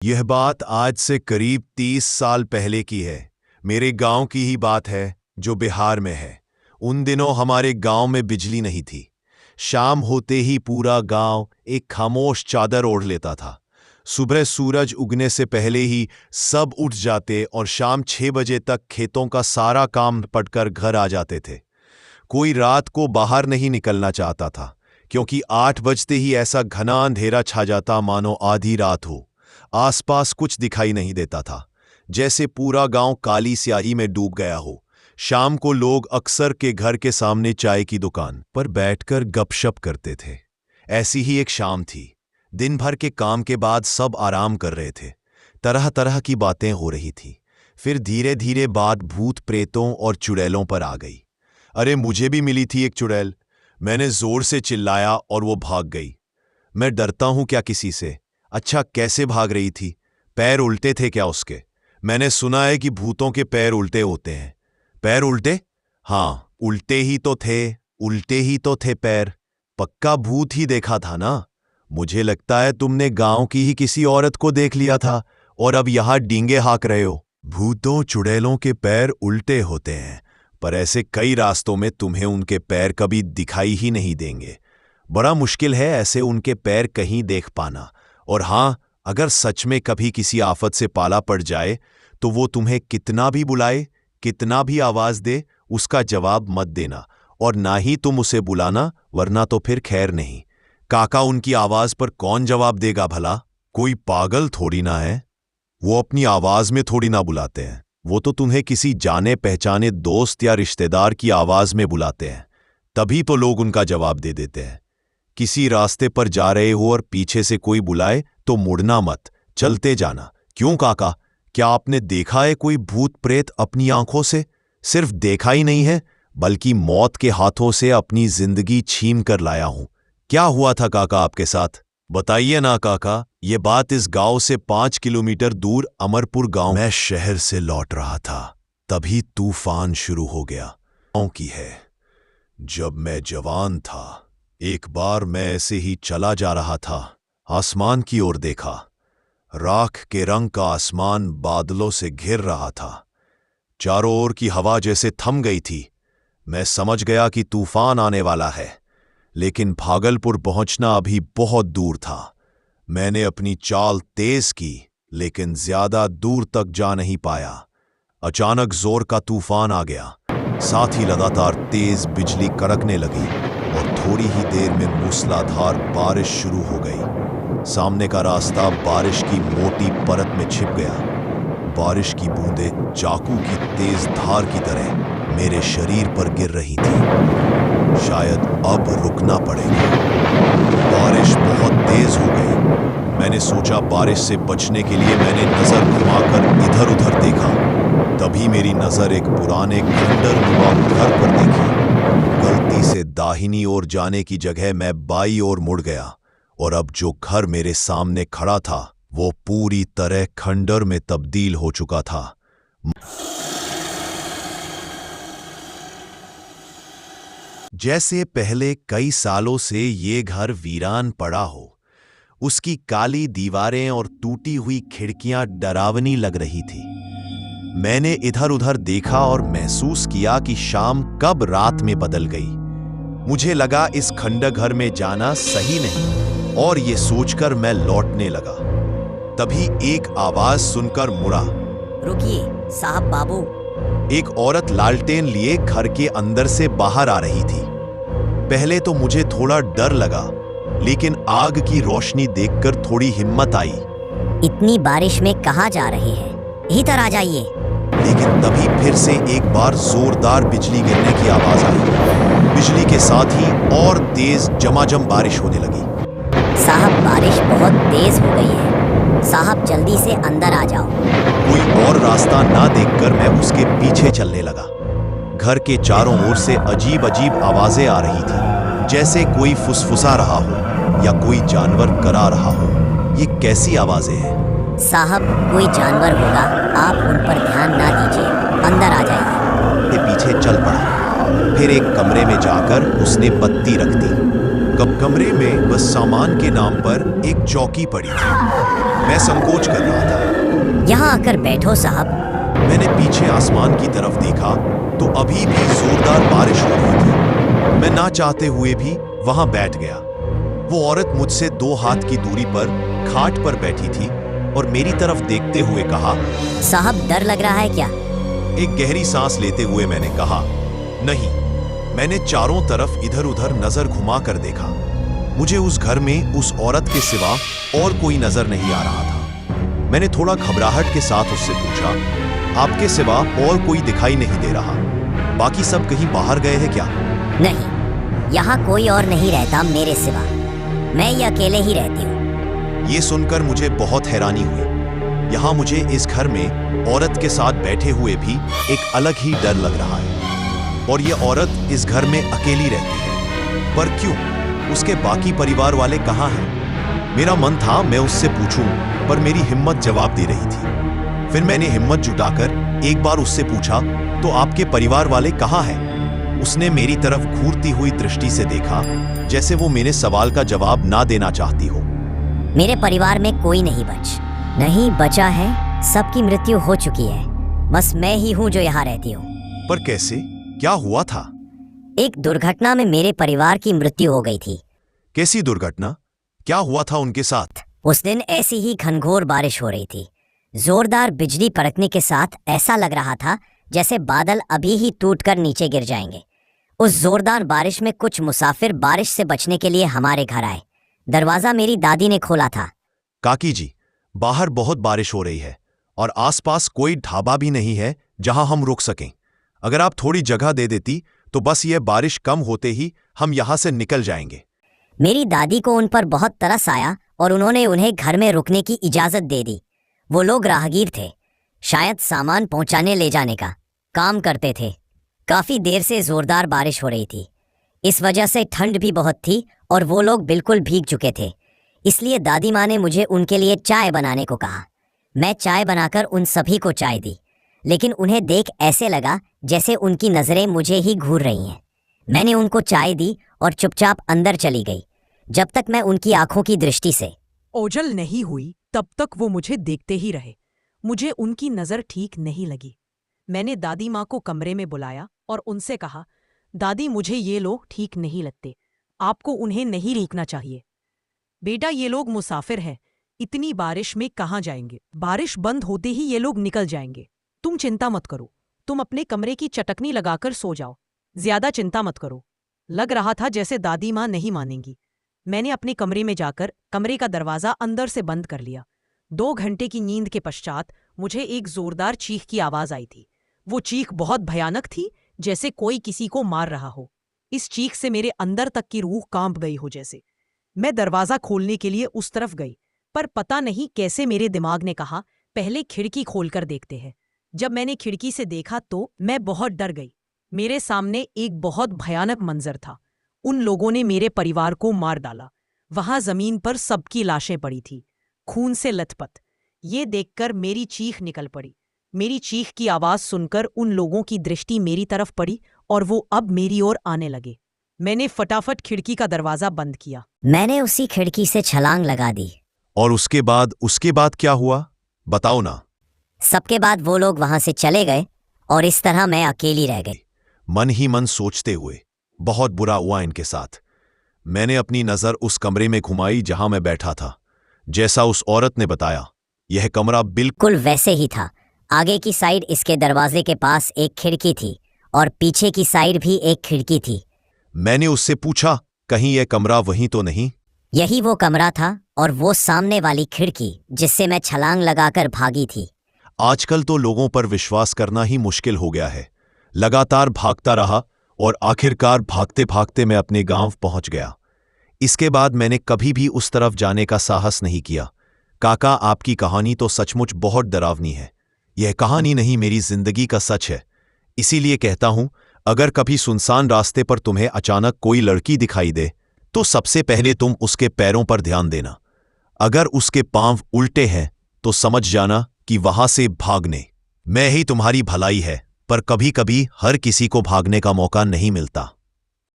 यह बात आज से करीब 30 साल पहले की है। मेरे गांव की ही बात है जो बिहार में है। उन दिनों हमारे गांव में बिजली नहीं थी। शाम होते ही पूरा गांव एक खामोश चादर ओढ़ लेता था। सुबह सूरज उगने से पहले ही सब उठ जाते और शाम 6 बजे तक खेतों का सारा काम निपटकर घर आ जाते थे। कोई रात को बाहर नहीं निकलना चाहता था, क्योंकि 8 बजते ही ऐसा घना अंधेरा छा जाता मानो आधी रात हो। आसपास कुछ दिखाई नहीं देता था, जैसे पूरा गांव काली स्याही में डूब गया हो। शाम को लोग अक्सर के घर के सामने चाय की दुकान पर बैठकर गपशप करते थे। ऐसी ही एक शाम थी। दिन भर के काम के बाद सब आराम कर रहे थे। तरह तरह की बातें हो रही थी। फिर धीरे धीरे बात भूत प्रेतों और चुड़ैलों पर आ गई। अरे, मुझे भी मिली थी एक चुड़ैल। मैंने जोर से चिल्लाया और वो भाग गई। मैं डरता हूं क्या किसी से? अच्छा, कैसे भाग रही थी? पैर उल्टे थे क्या उसके? मैंने सुना है कि भूतों के पैर उल्टे होते हैं। पैर उल्टे? हाँ, उल्टे ही तो थे। उल्टे ही तो थे पैर। पक्का भूत ही देखा था ना? मुझे लगता है तुमने गांव की ही किसी औरत को देख लिया था और अब यहां डींगे हाँक रहे हो। भूतों चुड़ैलों के पैर उल्टे होते हैं, पर ऐसे कई रास्तों में तुम्हें उनके पैर कभी दिखाई ही नहीं देंगे। बड़ा मुश्किल है ऐसे उनके पैर कहीं देख पाना। और हां, अगर सच में कभी किसी आफत से पाला पड़ जाए तो वो तुम्हें कितना भी बुलाए, कितना भी आवाज दे, उसका जवाब मत देना। और ना ही तुम उसे बुलाना, वरना तो फिर खैर नहीं। काका, उनकी आवाज पर कौन जवाब देगा भला? कोई पागल थोड़ी ना है। वो अपनी आवाज में थोड़ी ना बुलाते हैं। वो तो तुम्हें किसी जाने पहचाने दोस्त या रिश्तेदार की आवाज में बुलाते हैं, तभी तो लोग उनका जवाब दे देते हैं। किसी रास्ते पर जा रहे हो और पीछे से कोई बुलाए तो मुड़ना मत, चलते जाना। क्यों काका, क्या आपने देखा है कोई भूत प्रेत अपनी आंखों से? सिर्फ देखा ही नहीं है, बल्कि मौत के हाथों से अपनी जिंदगी छीन कर लाया हूं। क्या हुआ था काका आपके साथ? बताइए ना काका। ये बात इस गांव से 5 किलोमीटर दूर अमरपुर गांव। मैं शहर से लौट रहा था, तभी तूफान शुरू हो गया। गांव की है। जब मैं जवान था, एक बार मैं ऐसे ही चला जा रहा था। आसमान की ओर देखा। राख के रंग का आसमान बादलों से घिर रहा था। चारों ओर की हवा जैसे थम गई थी। मैं समझ गया कि तूफान आने वाला है, लेकिन भागलपुर पहुंचना अभी बहुत दूर था। मैंने अपनी चाल तेज की, लेकिन ज्यादा दूर तक जा नहीं पाया। अचानक जोर का तूफान आ गया। साथ ही लगातार तेज बिजली कड़कने लगी और थोड़ी ही देर में मूसलाधार बारिश शुरू हो गई। सामने का रास्ता बारिश की मोटी परत में छिप गया। बारिश की बूंदें चाकू की तेज धार की तरह मेरे शरीर पर गिर रही थी। शायद अब रुकना पड़ेगा। बारिश बहुत तेज हो गई। मैंने सोचा बारिश से बचने के लिए मैंने नजर घुमाकर इधर उधर देखा। तभी मेरी नजर एक पुराने खंडरनुमा घर पर देखी। गलती से दाहिनी ओर जाने की जगह मैं बाई ओर मुड़ गया और अब जो घर मेरे सामने खड़ा था वो पूरी तरह खंडर में तब्दील हो चुका था। जैसे पहले कई सालों से ये घर वीरान पड़ा हो। उसकी काली दीवारें और टूटी हुई खिड़कियां डरावनी लग रही थी। मैंने इधर उधर देखा और महसूस किया कि शाम कब रात में बदल गई। मुझे लगा इस खंडर घर में जाना सही नहीं, और ये सोचकर मैं लौटने लगा। तभी एक आवाज सुनकर मुड़ा। रुकिए साहब बाबू। एक औरत लालटेन लिए घर के अंदर से बाहर आ रही थी। पहले तो मुझे थोड़ा डर लगा, लेकिन आग की रोशनी देखकर थोड़ी हिम्मत आई। इतनी बारिश में कहाँ जा रहे हैं? इधर आ जाइए। लेकिन तभी फिर से एक बार जोरदार बिजली गिरने की आवाज आई। बिजली के साथ ही और तेज झमाझम बारिश होने लगी। साहब, बारिश बहुत तेज हो गई है। साहब, जल्दी से अंदर आ जाओ। कोई और रास्ता ना देखकर मैं उसके पीछे चलने लगा। घर के चारों ओर से अजीब अजीब आवाजें आ रही थी, जैसे कोई फुसफुसा रहा हो या कोई जानवर करा रहा हो। ये कैसी आवाजें हैं? साहब, कोई जानवर होगा, आप उन पर ध्यान ना दीजिए, अंदर आ जाइए। ये पीछे चल पड़ा। फिर एक कमरे में जाकर उसने बत्ती रख दी। कमरे में बस सामान के नाम पर एक चौकी पड़ी थी। मैं संकोच कर रहा था। यहाँ आकर बैठो साहब। मैंने पीछे आसमान की तरफ देखा तो अभी भी जोरदार बारिश हो रही थी। मैं ना चाहते हुए भी वहां बैठ गया। वो औरत मुझसे 2 हाथ की दूरी पर खाट पर बैठी थी और मेरी तरफ देखते हुए कहा, साहब डर लग रहा है क्या? एक गहरी सांस लेते हुए मैंने कहा, नहीं। मैंने चारों तरफ इधर उधर नजर घुमा कर देखा। मुझे उस घर में उस औरत के सिवा और कोई नजर नहीं आ रहा था। मैंने थोड़ा घबराहट के साथ उससे पूछा, आपके सिवा और कोई दिखाई नहीं दे रहा? बाकी सब कहीं बाहर गए हैं क्या? नहीं, यहाँ कोई और नहीं रहता मेरे सिवा। मैं ये अकेले ही रहती हूँ। ये सुनकर मुझे बहुत हैरानी हुई। यहाँ मुझे इस घर में औरत के साथ बैठे हुए भी एक अलग ही डर लग रहा है। और ये औरत इस घर में अकेली रहती है, पर क्यों? उसके बाकी परिवार वाले कहाँ हैं? मेरा मन था मैं उससे पूछूं, पर मेरी हिम्मत जवाब दे रही थी। फिर मैंने हिम्मत जुटाकर एक बार उससे पूछा, तो आपके परिवार वाले कहाँ हैं? उसने मेरी तरफ घूरती हुई दृष्टि से देखा, जैसे वो मेरे सवाल का जवाब ना देना चाहती हो। मेरे परिवार में कोई नहीं बचा है। सबकी मृत्यु हो चुकी है। बस मैं ही हूँ जो यहाँ रहती हूँ। पर कैसे? क्या हुआ था? एक दुर्घटना में मेरे परिवार की मृत्यु हो गई थी। कैसी दुर्घटना? क्या हुआ था उनके साथ? उस दिन ऐसी ही घनघोर बारिश हो रही थी। जोरदार बिजली कड़कने के साथ ऐसा लग रहा था जैसे बादल अभी ही टूटकर नीचे गिर जाएंगे। उस जोरदार बारिश में कुछ मुसाफिर बारिश से बचने के लिए हमारे घर आए। दरवाजा मेरी दादी ने खोला था। काकी जी, बाहर बहुत बारिश हो रही है और आसपास कोई ढाबा भी नहीं है जहां हम रुक सकें। अगर आप थोड़ी जगह दे देती तो बस ये बारिश कम होते ही हम यहां से निकल जाएंगे। मेरी दादी को उन पर बहुत तरस आया और उन्होंने उन्हें घर में रुकने की इजाजत दे दी। वो लोग राहगीर थे, शायद सामान पहुंचाने ले जाने का काम करते थे। काफी देर से जोरदार बारिश हो रही थी। इस वजह से ठंड भी बहुत थी और वो लोग बिल्कुल भीग चुके थे। इसलिए दादी माँ ने मुझे उनके लिए चाय बनाने को कहा। मैं चाय बनाकर उन सभी को चाय दी, लेकिन उन्हें देख ऐसे लगा जैसे उनकी नजरें मुझे ही घूर रही हैं। मैंने उनको चाय दी और चुपचाप अंदर चली गई, जब तक मैं उनकी आंखों की दृष्टि से ओझल नहीं हुई तब तक वो मुझे देखते ही रहे। मुझे उनकी नजर ठीक नहीं लगी। मैंने दादी माँ को कमरे में बुलाया और उनसे कहा, दादी मुझे ये लोग ठीक नहीं लगते। आपको उन्हें नहीं रोकना चाहिए। बेटा ये लोग मुसाफिर हैं, इतनी बारिश में कहाँ जाएंगे? बारिश बंद होते ही ये लोग निकल जाएंगे। तुम चिंता मत करो, तुम अपने कमरे की चटकनी लगाकर सो जाओ। ज्यादा चिंता मत करो। लग रहा था जैसे दादी माँ नहीं मानेंगी। मैंने अपने कमरे में जाकर कमरे का दरवाजा अंदर से बंद कर लिया। 2 घंटे की नींद के पश्चात मुझे एक जोरदार चीख की आवाज आई थी। वो चीख बहुत भयानक थी, जैसे कोई किसी को मार रहा हो। इस चीख से मेरे अंदर तक की रूह कांप गई हो जैसे। मैं दरवाजा खोलने के लिए उस तरफ गई, पर पता नहीं कैसे मेरे दिमाग ने कहा, पहले खिड़की खोलकर देखते हैं। जब मैंने खिड़की से देखा तो मैं बहुत डर गई। मेरे सामने एक बहुत भयानक मंजर था। उन लोगों ने मेरे परिवार को मार डाला। वहां जमीन पर सबकी लाशें पड़ी थी, खून से लथपथ। ये देखकर मेरी चीख निकल पड़ी। मेरी चीख की आवाज सुनकर उन लोगों की दृष्टि मेरी तरफ पड़ी और वो अब मेरी ओर आने लगे। मैंने फटाफट खिड़की का दरवाजा बंद किया। मैंने उसी खिड़की से छलांग लगा दी। और उसके बाद क्या हुआ? बताओ ना। सबके बाद वो लोग वहां से चले गए और इस तरह मैं अकेली रह गई। मन ही मन सोचते हुए, बहुत बुरा हुआ इनके साथ। मैंने अपनी नजर उस कमरे में घुमाई जहां मैं बैठा था। जैसा उस औरत ने बताया, यह कमरा बिल्कुल वैसे ही था। आगे की साइड इसके दरवाजे के पास एक खिड़की थी और पीछे की साइड भी एक खिड़की थी। मैंने उससे पूछा, कहीं यह कमरा वहीं तो नहीं? यही वो कमरा था और वो सामने वाली खिड़की जिससे मैं छलांग लगाकर भागी थी। आजकल तो लोगों पर विश्वास करना ही मुश्किल हो गया है। लगातार भागता रहा और आखिरकार भागते भागते मैं अपने गांव पहुंच गया। इसके बाद मैंने कभी भी उस तरफ जाने का साहस नहीं किया। काका, आपकी कहानी तो सचमुच बहुत डरावनी है। यह कहानी नहीं, मेरी जिंदगी का सच है। इसीलिए कहता हूं, अगर कभी सुनसान रास्ते पर तुम्हें अचानक कोई लड़की दिखाई दे तो सबसे पहले तुम उसके पैरों पर ध्यान देना। अगर उसके पांव उल्टे हैं तो समझ जाना कि वहां से भागने में ही तुम्हारी भलाई है, पर कभी कभी हर किसी को भागने का मौका नहीं मिलता।